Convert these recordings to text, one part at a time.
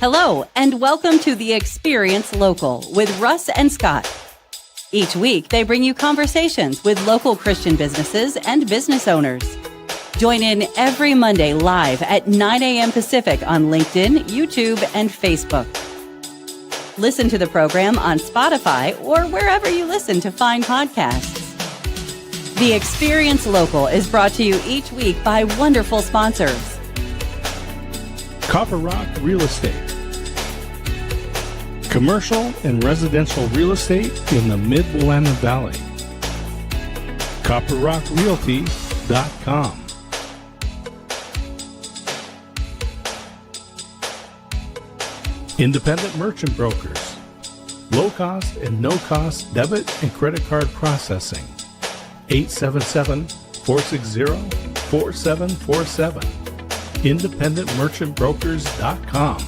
Hello, and welcome to the Experience Local with Russ and Scott. Each week, they bring you conversations with local Christian businesses and business owners. Join in every Monday live at 9 a.m. Pacific on LinkedIn, YouTube, and Facebook. Listen to the program on Spotify or wherever you listen to fine podcasts. The Experience Local is brought to you each week by wonderful sponsors. Copper Rock Real Estate. Commercial and residential real estate in the Mid-Willamette Valley. CopperRockRealty.com. Independent merchant brokers. Low cost and no cost debit and credit card processing. 877-460-4747. IndependentMerchantBrokers.com.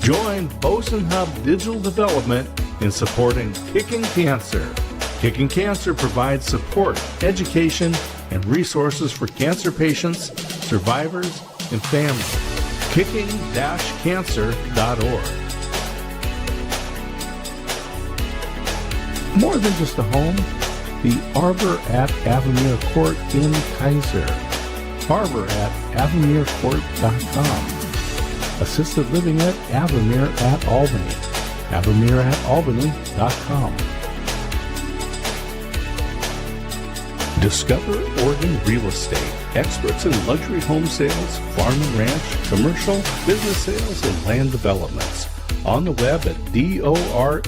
Join Boson Hub Digital Development in supporting Kicking Cancer. Kicking Cancer provides support, education, and resources for cancer patients, survivors, and families. Kicking-cancer.org. More than just a home, the Arbor at Avamere Court in Kaiser. Arbor at AvamereCourt.com. Assisted living at Avamere at Albany. AvamereAtAlbany.com. Discover Oregon Real Estate. Experts in luxury home sales, farm and ranch, commercial, business sales, and land developments. On the web at dore.llc.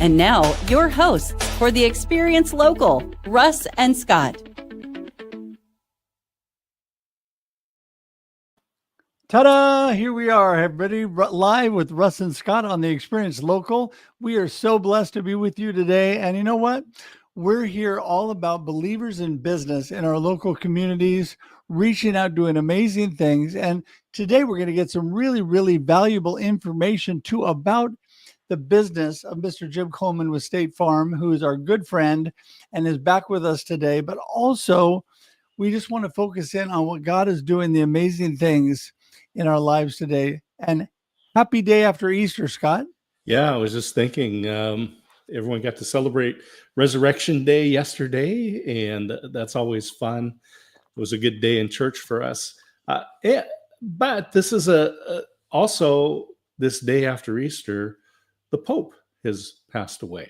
And now, your hosts for the Experience Local, Russ and Scott. Ta-da! Here we are, everybody, live with Russ and Scott on the Experience Local. We are so blessed to be with you today. And you know what? We're here all about believers in business in our local communities, reaching out, doing amazing things. And today we're going to get some really, really valuable information too about the business of Mr. Jim Kuhlman with State Farm, who is our good friend and is back with us today. But also, we just want to focus in on what God is doing, the amazing things in our lives today. And happy day after Easter, Scott. Yeah, I was just thinking, everyone got to celebrate Resurrection Day yesterday, and that's always fun. It was a good day in church for us. But this is also this day after Easter, the Pope has passed away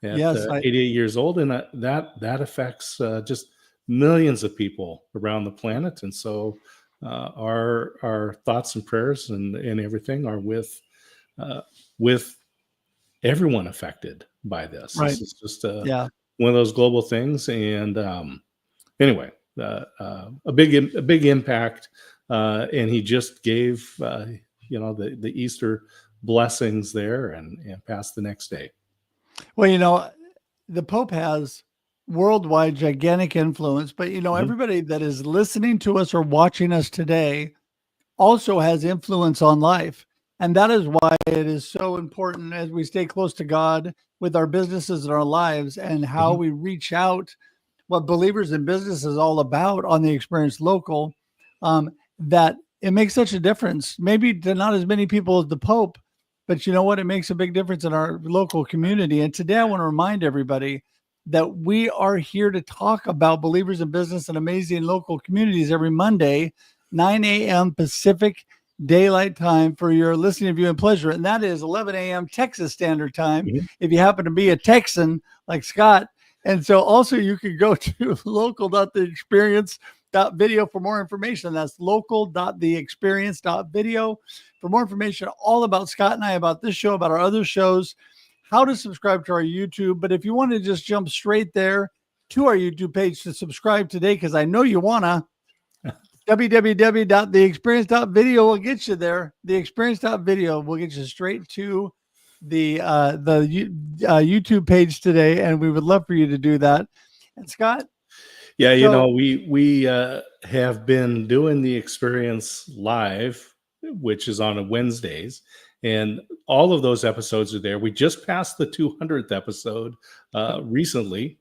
at 88 years old, and that affects just millions of people around the planet. And so our thoughts and prayers and everything are with everyone affected by this. Right. This is just one of those global things. And anyway, a big impact. And he just gave the Easter blessings there and passed the next day. Well, the Pope has worldwide gigantic influence, but everybody that is listening to us or watching us today also has influence on life. And that is why it is so important as we stay close to God with our businesses and our lives and how we reach out, what Believers in Business is all about on the Experience Local, that it makes such a difference. Maybe to not as many people as the Pope, but you know what? It makes a big difference in our local community. And today I want to remind everybody that we are here to talk about Believers in Business and amazing local communities every Monday, 9 a.m. Pacific Daylight Time for your listening, viewing pleasure. And that is 11 a.m. Texas Standard Time, if you happen to be a Texan like Scott. And so also you can go to local.theexperience.video for more information. That's local.theexperience.video for more information all about Scott and I, about this show, about our other shows, how to subscribe to our YouTube. But if you want to just jump straight there to our YouTube page to subscribe today, because I know you want to, www.theexperience.video will get you there. Theexperience.video will get you straight to the YouTube page today, and we would love for you to do that. And Scott? Yeah, we have been doing the Experience Live, which is on Wednesdays, and all of those episodes are there. We just passed the 200th episode recently,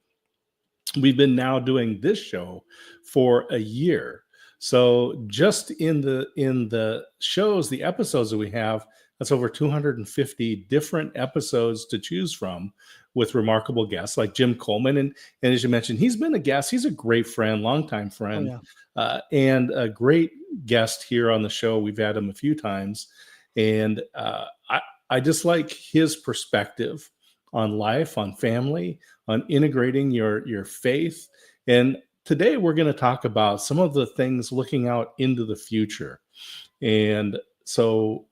we've been now doing this show for a year. So just in the shows, the episodes that we have, that's over 250 different episodes to choose from with remarkable guests like Jim Kuhlman. And as you mentioned, he's been a guest. He's a great friend, longtime friend, and a great guest here on the show. We've had him a few times. And I just like his perspective on life, on family, on integrating your faith. And today we're going to talk about some of the things looking out into the future. And so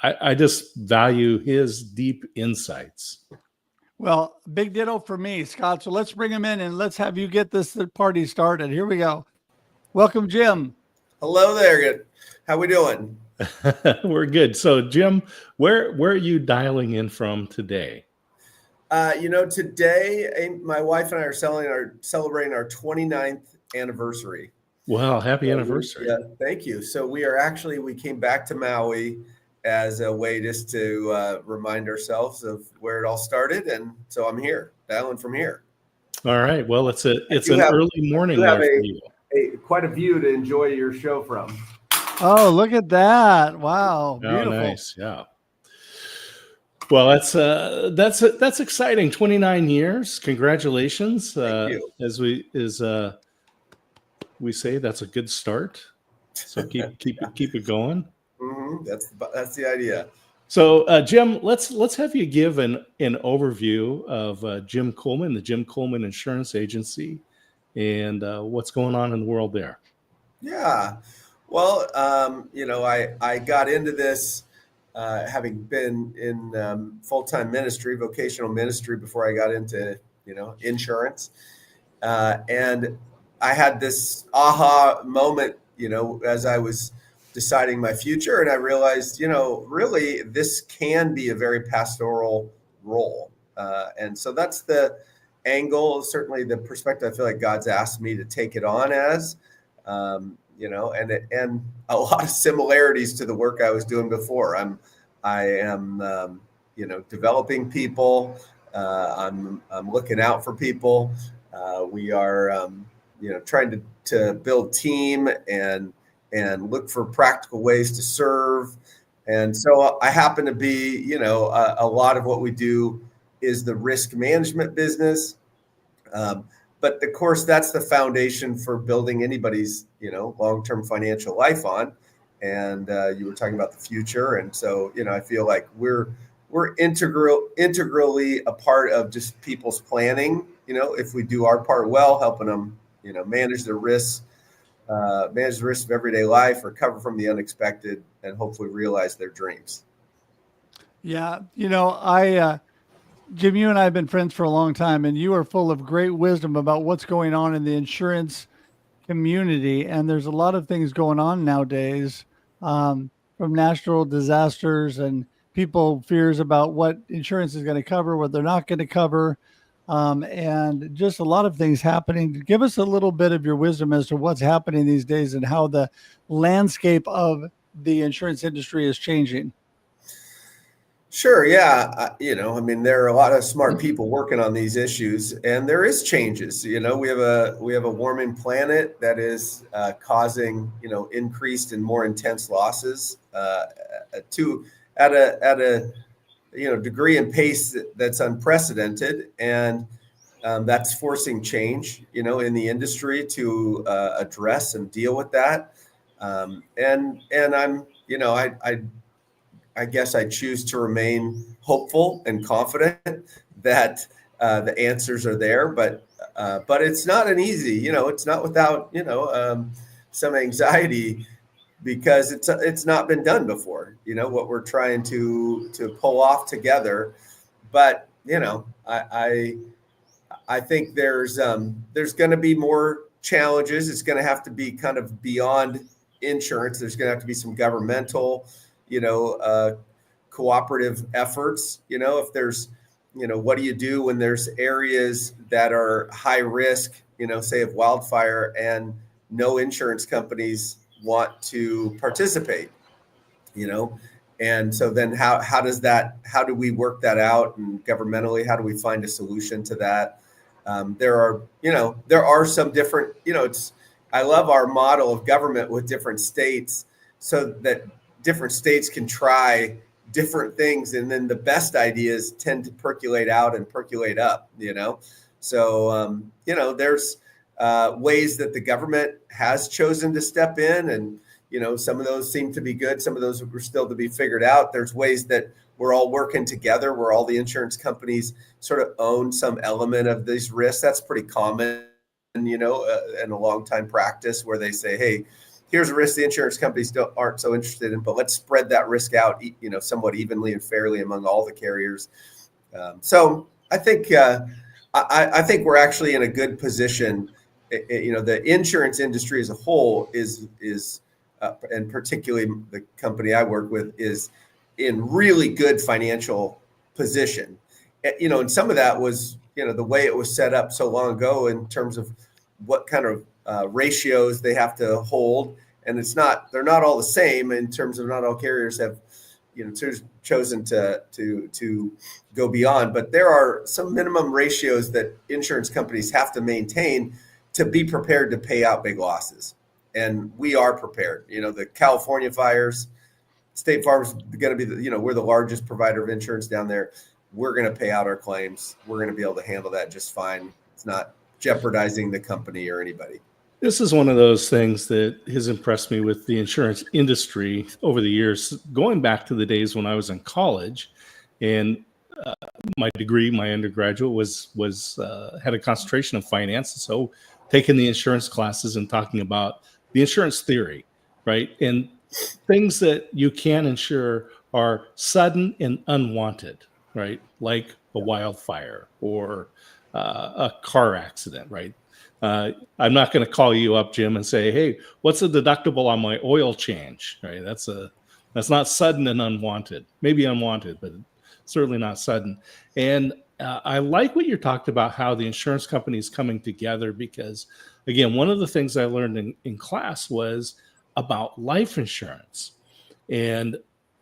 I just value his deep insights. Well, big ditto for me, Scott. So let's bring him in and let's have you get this party started. Here we go. Welcome, Jim. Hello there. Good. How we doing? We're good. So Jim, where are you dialing in from today? Today my wife and I are celebrating our 29th anniversary. Wow, happy anniversary. Yeah, thank you. So we came back to Maui as a way just to remind ourselves of where it all started. And so I'm here, dialing from here. All right. Well, it's an early morning there for you. Quite a view to enjoy your show from. Oh, look at that. Wow. Beautiful. Oh, nice. Yeah. Well, that's exciting. 29 years. Congratulations. Thank you. As we say, that's a good start. So keep it going. Mm-hmm. That's the idea. So Jim, let's have you give an overview of Jim Kuhlman, the Jim Kuhlman Insurance Agency, and what's going on in the world there. Yeah. Well, I got into this having been in full-time ministry, vocational ministry before I got into, insurance. And I had this aha moment, as I was deciding my future. And I realized, really this can be a very pastoral role. And so that's the angle, certainly the perspective I feel like God's asked me to take it on as, and a lot of similarities to the work I was doing before. I am developing people. I'm looking out for people. We are, trying to build team and look for practical ways to serve. And so I happen to be, a lot of what we do is the risk management business. But of course, that's the foundation for building anybody's, long-term financial life on. And you were talking about the future. And so, I feel like we're integrally a part of just people's planning, if we do our part well, helping them, manage the risks of everyday life, recover from the unexpected, and hopefully realize their dreams. Yeah. Jim, you and I have been friends for a long time, and you are full of great wisdom about what's going on in the insurance community. And there's a lot of things going on nowadays, from natural disasters and people fears about what insurance is going to cover, what they're not going to cover, and just a lot of things happening. Give us a little bit of your wisdom as to what's happening these days and how the landscape of the insurance industry is changing. Sure. Yeah. There are a lot of smart people working on these issues, and there is changes. We have a warming planet that is causing, increased and more intense losses at a degree and pace that's unprecedented. And that's forcing change, in the industry to address and deal with that. And I'm, I guess I choose to remain hopeful and confident that the answers are there, but it's not an easy, it's not without, some anxiety, because it's not been done before, what we're trying to pull off together. But, I think there's going to be more challenges. It's going to have to be kind of beyond insurance. There's going to have to be some governmental, cooperative efforts. If there's, what do you do when there's areas that are high risk, say of wildfire, and no insurance companies want to participate, and so then how do we work that out, and governmentally, how do we find a solution to that? there are some different, I love our model of government with different states, so that different states can try different things, and then the best ideas tend to percolate out and percolate up, So, there's ways that the government has chosen to step in, and, some of those seem to be good. Some of those are still to be figured out. There's ways that we're all working together, where all the insurance companies sort of own some element of these risks. That's pretty common, in a long time practice, where they say, hey, here's a risk the insurance companies aren't so interested in, but let's spread that risk out, somewhat evenly and fairly among all the carriers. So I think I think we're actually in a good position. The insurance industry as a whole is and particularly the company I work with, is in really good financial position. And some of that was, the way it was set up so long ago in terms of what kind of ratios they have to hold. And they're not all the same in terms of, not all carriers have, chosen to go beyond, but there are some minimum ratios that insurance companies have to maintain to be prepared to pay out big losses. And we are prepared. The California fires, State Farm's going to be, we're the largest provider of insurance down there. We're going to pay out our claims. We're going to be able to handle that just fine. It's not jeopardizing the company or anybody. This is one of those things that has impressed me with the insurance industry over the years, going back to the days when I was in college, and my degree, my undergraduate was had a concentration of finance. So taking the insurance classes and talking about the insurance theory, right? And things that you can insure are sudden and unwanted, right? Like a wildfire or a car accident, right? I'm not going to call you up, Jim, and say, hey, what's the deductible on my oil change, right? That's not sudden and unwanted. Maybe unwanted, but certainly not sudden. And I like what you talked about, how the insurance company is coming together, because, again, one of the things I learned in class was about life insurance. And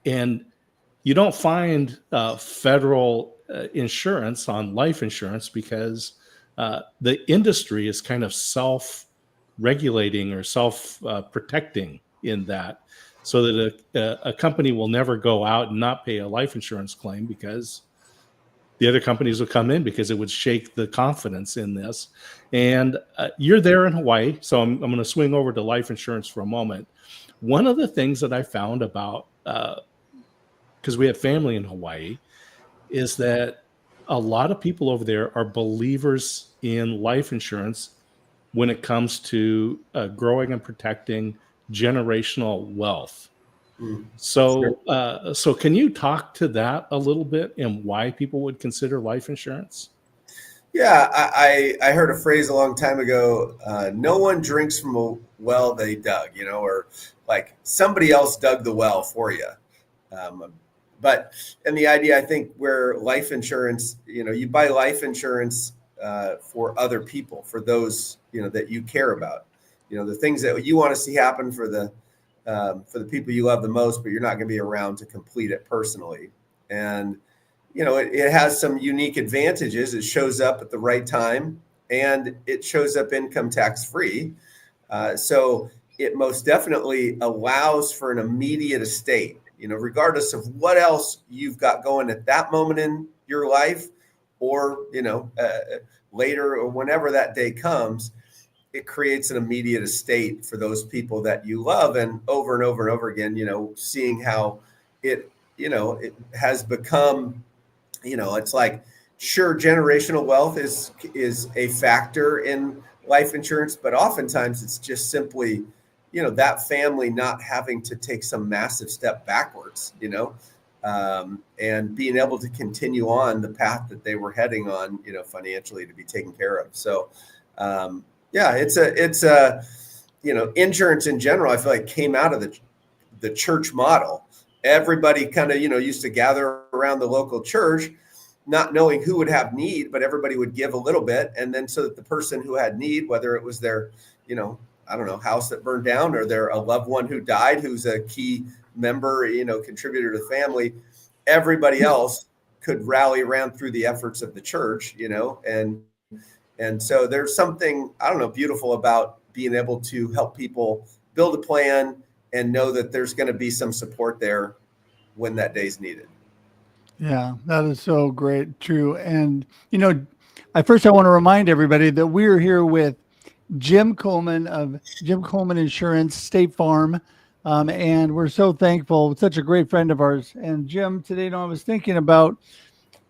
you don't find federal insurance on life insurance because the industry is kind of self-regulating or self-protecting in that, so that a company will never go out and not pay a life insurance claim because the other companies will come in, because it would shake the confidence in this. And you're there in Hawaii, so I'm going to swing over to life insurance for a moment. One of the things that I found about, because we have family in Hawaii, is that a lot of people over there are believers in life insurance when it comes to growing and protecting generational wealth. So, Sure. So can you talk to that a little bit, and why people would consider life insurance? Yeah, I heard a phrase a long time ago, no one drinks from a well they dug, or like somebody else dug the well for you. And the idea, I think, where life insurance, you buy life insurance for other people, for those, that you care about, the things that you want to see happen for the people you love the most, but you're not going to be around to complete it personally. And, it has some unique advantages. It shows up at the right time, and it shows up income tax free. So it most definitely allows for an immediate estate, regardless of what else you've got going at that moment in your life, or, later, or whenever that day comes. It creates an immediate estate for those people that you love. And over and over and over again, seeing how it has become, it's like, sure, generational wealth is a factor in life insurance, but oftentimes it's just simply, that family not having to take some massive step backwards, and being able to continue on the path that they were heading on, financially, to be taken care of. So, yeah, it's insurance in general, I feel like, came out of the church model. Everybody kind of, used to gather around the local church, not knowing who would have need, but everybody would give a little bit. And then so that the person who had need, whether it was their, house that burned down, or a loved one who died, who's a key member, contributor to the family, everybody else could rally around through the efforts of the church, and And so there's something, I don't know, beautiful about being able to help people build a plan and know that there's going to be some support there when that day's needed. Yeah, that is so great. True. And, I want to remind everybody that we're here with Jim Kuhlman of Jim Kuhlman Insurance, State Farm. And we're so thankful, such a great friend of ours. And Jim, today, I was thinking about,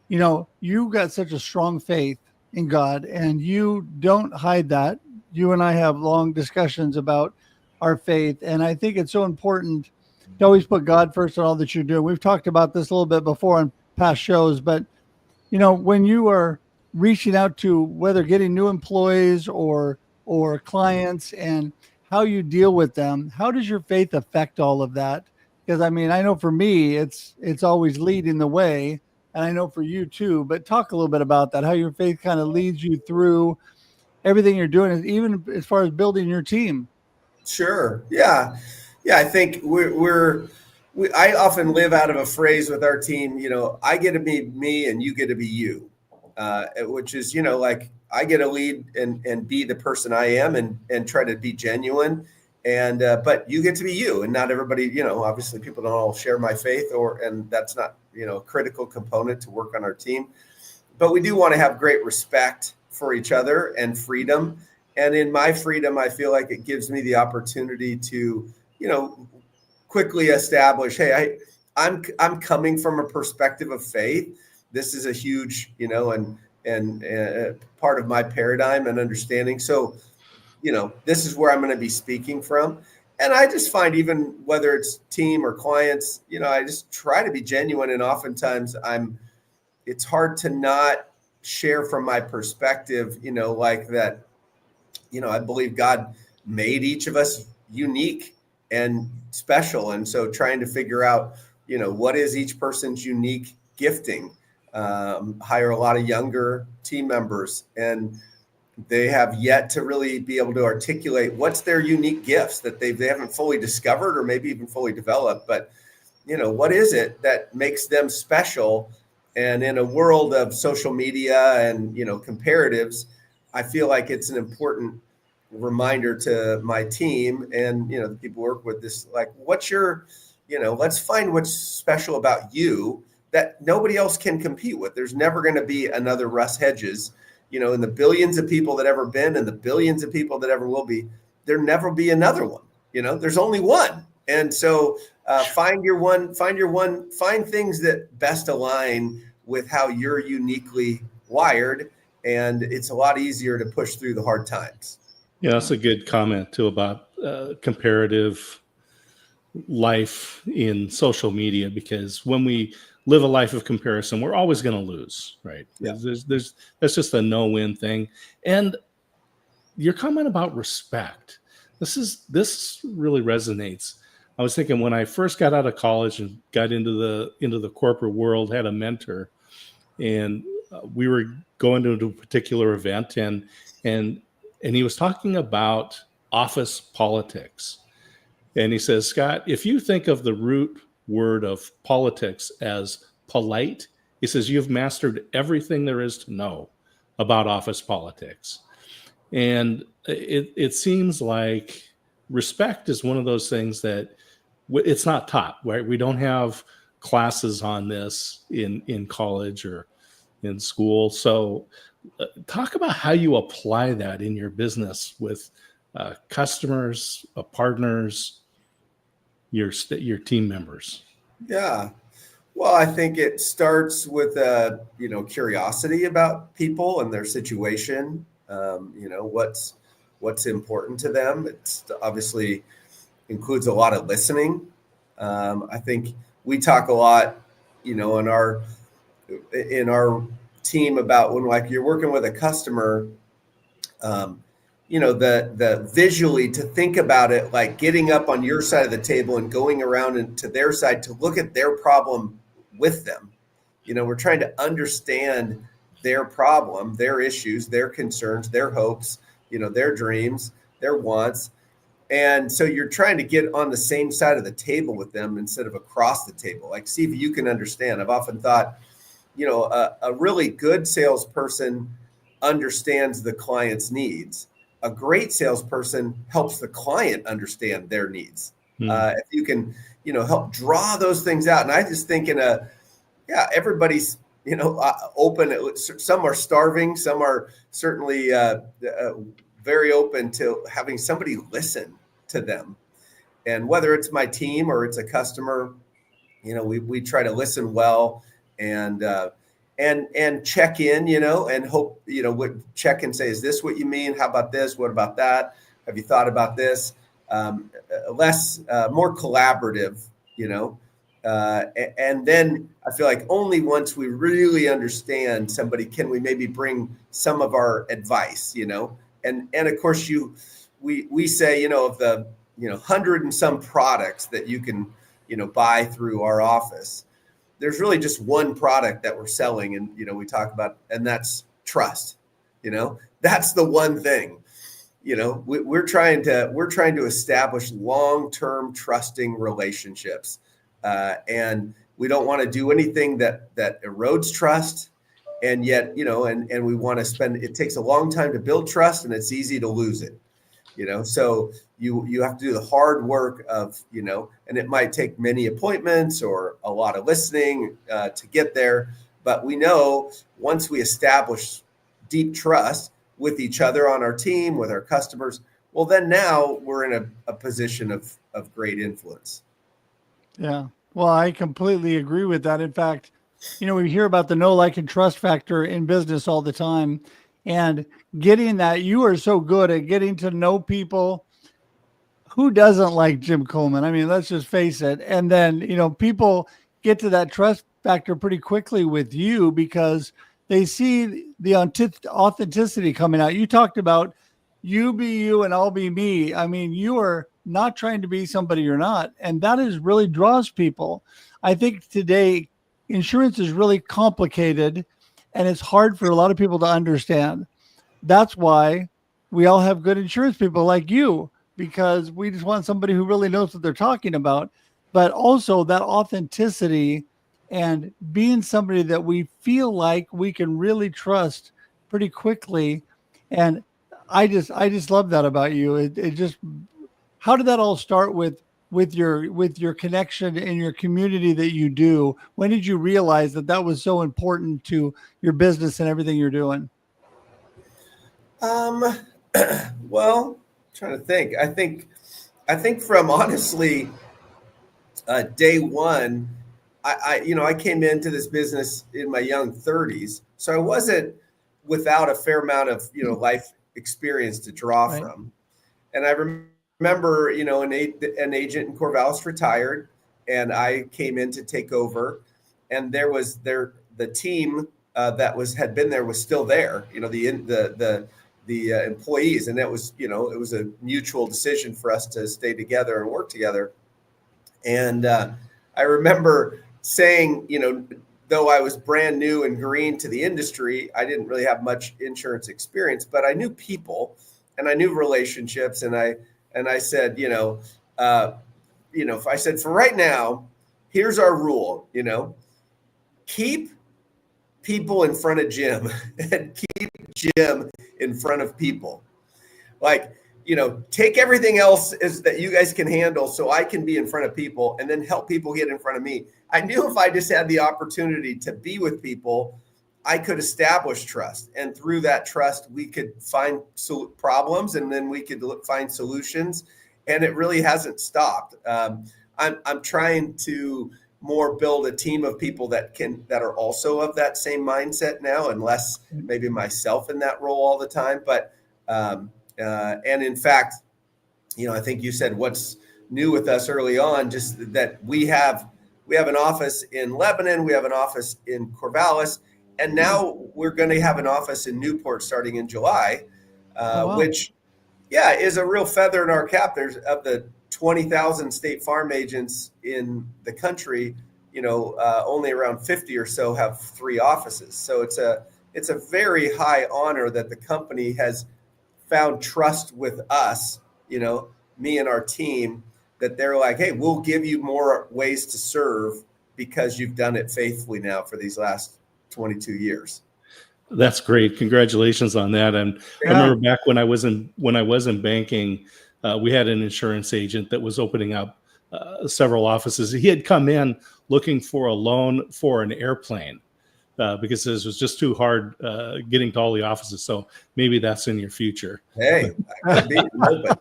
you got such a strong faith in God and you don't hide that. You and I have long discussions about our faith. And I think it's so important to always put God first in all that you're doing. We've talked about this a little bit before on past shows, but when you are reaching out to whether getting new employees or clients and how you deal with them, how does your faith affect all of that? Because I know for me, it's always leading the way, and I know for you too. But talk a little bit about that, how your faith kind of leads you through everything you're doing, even as far as building your team. Sure. Yeah. I think I often live out of a phrase with our team, I get to be me and you get to be you, which is, like I get to lead and be the person I am and try to be genuine. And, but you get to be you, and not everybody, obviously people don't all share my faith and that's not, a critical component to work on our team, but we do want to have great respect for each other and freedom. And in my freedom, I feel like it gives me the opportunity to, quickly establish, hey, I'm coming from a perspective of faith. This is a huge, and part of my paradigm and understanding. So, this is where I'm going to be speaking from. And I just find, even whether it's team or clients, I just try to be genuine. And oftentimes it's hard to not share from my perspective, like that. I believe God made each of us unique and special. And so trying to figure out, what is each person's unique gifting. Hire a lot of younger team members, and they have yet to really be able to articulate what's their unique gifts that they haven't fully discovered or maybe even fully developed. But, what is it that makes them special? And in a world of social media and, comparatives, I feel like it's an important reminder to my team and, the people who work with this, like, what's your, let's find what's special about you that nobody else can compete with. There's never going to be another Russ Hedges, in the billions of people that ever been and the billions of people that ever will be. There never be another one. There's only one. And so find things that best align with how you're uniquely wired. And it's a lot easier to push through the hard times. Yeah, that's a good comment too about comparative life in social media, because when we live a life of comparison, we're always going to lose, right? Yeah. That's just a no-win thing. And your comment about respect, this really resonates. I was thinking when I first got out of college and got into the corporate world, had a mentor, and we were going to a particular event, and he was talking about office politics. And he says, Scott, if you think of the root word of politics as polite, he says, you've mastered everything there is to know about office politics. And it seems like respect is one of those things that it's not taught, right? We don't have classes on this in college or in school. So talk about how you apply that in your business with customers, partners, your team members. Yeah. Well, I think it starts with curiosity about people and their situation. What's important to them. It's obviously includes a lot of listening. I think we talk a lot, in our team about when you're working with a customer, the visually to think about it, like getting up on your side of the table and going around and to their side to look at their problem with them. We're trying to understand their problem, their issues, their concerns, their hopes, their dreams, their wants. And so you're trying to get on the same side of the table with them instead of across the table. Like, see if you can understand. I've often thought, a really good salesperson understands the client's needs. A great salesperson helps the client understand their needs. If you can, help draw those things out. And I just think everybody's, open. Some are starving. Some are certainly very open to having somebody listen to them. And whether it's my team or it's a customer, we try to listen well and check in, and hope, check and say, is this what you mean? How about this? What about that? Have you thought about this? More collaborative, and then I feel like only once we really understand somebody can we maybe bring some of our advice, and of course we say, of the, 100 and some products that you can, buy through our office. There's really just one product that we're selling. And, we talk about, and that's trust, that's the one thing, we're trying to establish long-term trusting relationships. And we don't want to do anything that erodes trust. And yet, and we want to it takes a long time to build trust and it's easy to lose it, so you have to do the hard work of, and it might take many appointments or a lot of listening to get there. But we know once we establish deep trust with each other on our team, with our customers, well, then now we're in a position of great influence. Yeah. Well, I completely agree with that. In fact, we hear about the know, like, and trust factor in business all the time. And getting that, you are so good at getting to know people. Who doesn't like Jim Kuhlman? I mean, let's just face it. And then, people get to that trust factor pretty quickly with you because they see the authenticity coming out. You talked about you be you and I'll be me. I mean, you are not trying to be somebody you're not. And that really draws people. I think today insurance is really complicated and it's hard for a lot of people to understand. That's why we all have good insurance people like you, because we just want somebody who really knows what they're talking about, but also that authenticity and being somebody that we feel like we can really trust pretty quickly. And I just love that about you. It just, how did that all start with your connection in your community that you do? When did you realize that was so important to your business and everything you're doing? Well, trying to think. I think from honestly day one, I came into this business in my young 30s, so I wasn't without a fair amount of life experience to draw from. And I remember an agent in Corvallis retired, and I came in to take over, and the team that had been there was still there. The employees, and that was, it was a mutual decision for us to stay together and work together. And I remember saying, though I was brand new and green to the industry, I didn't really have much insurance experience, but I knew people and I knew relationships. And I said, if I said, for right now, here's our rule, keep people in front of Jim and keep Jim in front of people. Like, take everything else that you guys can handle so I can be in front of people, and then help people get in front of me. I knew if I just had the opportunity to be with people, I could establish trust. And through that trust, we could find problems, and then we could find solutions. And it really hasn't stopped. I'm trying to more build a team of people that are also of that same mindset now, and less maybe myself in that role all the time. But and in fact, I think you said what's new with us early on, just that we have an office in Lebanon, we have an office in Corvallis, and now we're going to have an office in Newport starting in July, which is a real feather in our cap. There's of the 20,000 state farm agents in the country, only around 50 or so have 3 offices. So it's a very high honor that the company has found trust with us, me and our team, that they're like, hey, we'll give you more ways to serve because you've done it faithfully now for these last 22 years. That's great. Congratulations on that. And I remember back when I was in banking, we had an insurance agent that was opening up several offices. He had come in looking for a loan for an airplane because this was just too hard getting to all the offices. So maybe that's in your future. Hey, I could be open.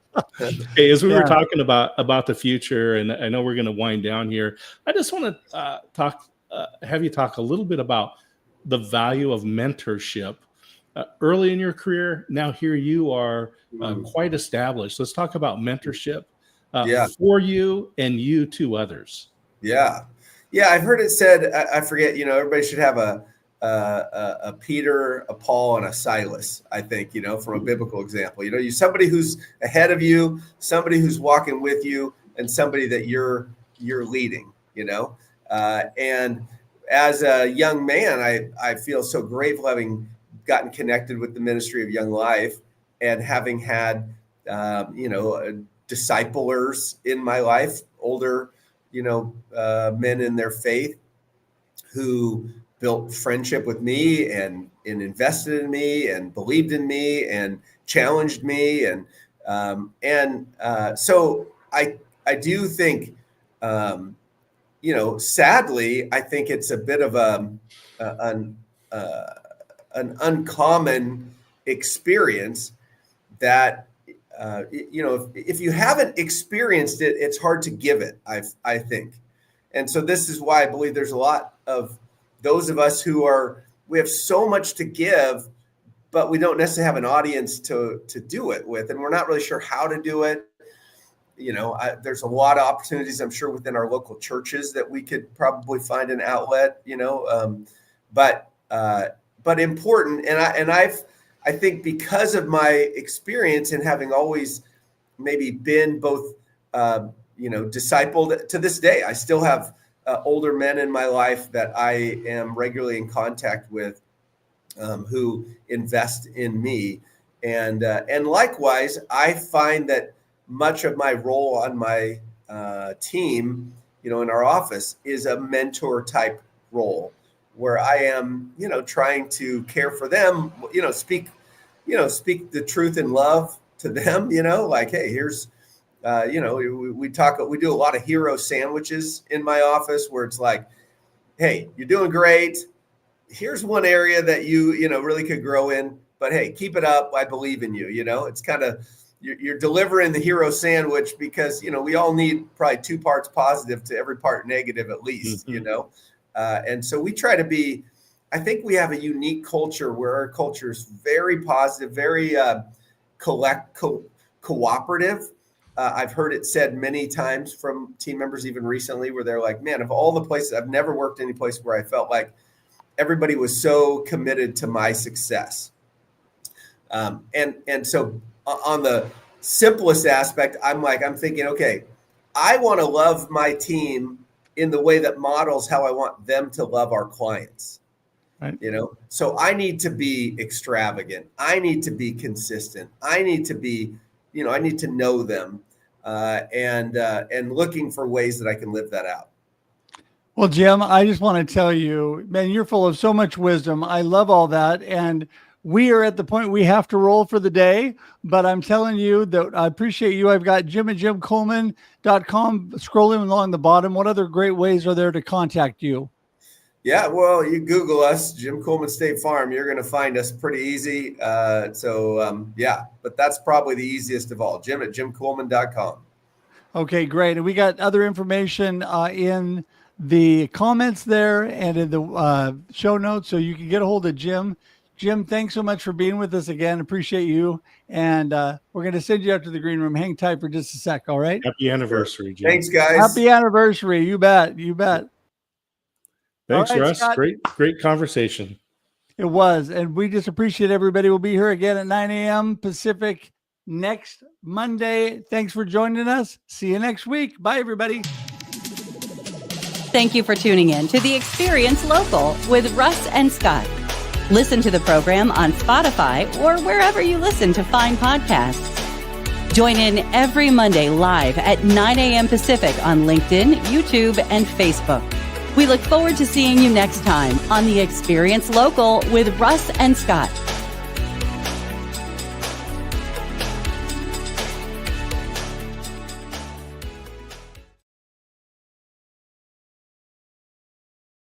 Hey, as we were talking about the future, and I know we're going to wind down here, I just want to have you talk a little bit about the value of mentorship early in your career. Now here you are quite established. Let's talk about mentorship for you and you to others. Yeah. I've heard it said, I forget, everybody should have a Peter, a Paul, and a Silas, I think, from a biblical example. You somebody who's ahead of you, somebody who's walking with you, and somebody that you're leading, and as a young man, I feel so grateful having gotten connected with the ministry of Young Life and having had, disciplers in my life, older, men in their faith who built friendship with me and invested in me and believed in me and challenged me. So I do think, sadly, I think it's a bit of an uncommon experience that, if you haven't experienced it, it's hard to give it, I think. And so this is why I believe there's a lot of those of us we have so much to give, but we don't necessarily have an audience to do it with. And we're not really sure how to do it. There's a lot of opportunities, I'm sure, within our local churches that we could probably find an outlet, but important. And I think because of my experience and having always maybe been both, discipled to this day, I still have older men in my life that I am regularly in contact with, who invest in me. And likewise, I find that much of my role on my team, in our office, is a mentor type role where I am, trying to care for them, speak the truth in love to them, like, hey, here's, we do a lot of hero sandwiches in my office where it's like, hey, you're doing great. Here's one area that you really could grow in, but hey, keep it up. I believe in you. It's kind of, you're delivering the hero sandwich because, we all need probably 2 parts positive to every part negative, at least, and so we try to be, I think we have a unique culture where our culture is very positive, very cooperative. I've heard it said many times from team members, even recently, where they're like, man, of all the places, I've never worked any place where I felt like everybody was so committed to my success. And so on the simplest aspect, I'm thinking, okay, I want to love my team in the way that models how I want them to love our clients. Right. So I need to be extravagant. I need to be consistent. I need to be, I need to know them, and looking for ways that I can live that out. Well, Jim, I just want to tell you, man, you're full of so much wisdom. I love all that. And we are at the point we have to roll for the day, but I'm telling you that I appreciate you. I've got Jim at jimkuhlman.com scrolling along the bottom. What other great ways are there to contact you? Yeah, well, you Google us, Jim Kuhlman State Farm. You're going to find us pretty easy. But that's probably the easiest of all. Jim at jimkuhlman.com. Okay, great. And we got other information in the comments there and in the show notes, so you can get a hold of Jim. Jim, thanks so much for being with us again. Appreciate you. And we're going to send you out to the green room. Hang tight for just a sec. All right. Happy anniversary, Jim. Thanks, guys. Happy anniversary. You bet. You bet. Thanks, right, Russ. Scott. Great conversation. It was. And we just appreciate everybody. We'll be here again at 9 a.m. Pacific next Monday. Thanks for joining us. See you next week. Bye, everybody. Thank you for tuning in to The Experience Local with Russ and Scott. Listen to the program on Spotify or wherever you listen to fine podcasts. Join in every Monday live at 9 a.m. Pacific on LinkedIn, YouTube, and Facebook. We look forward to seeing you next time on The Experience Local with Russ and Scott.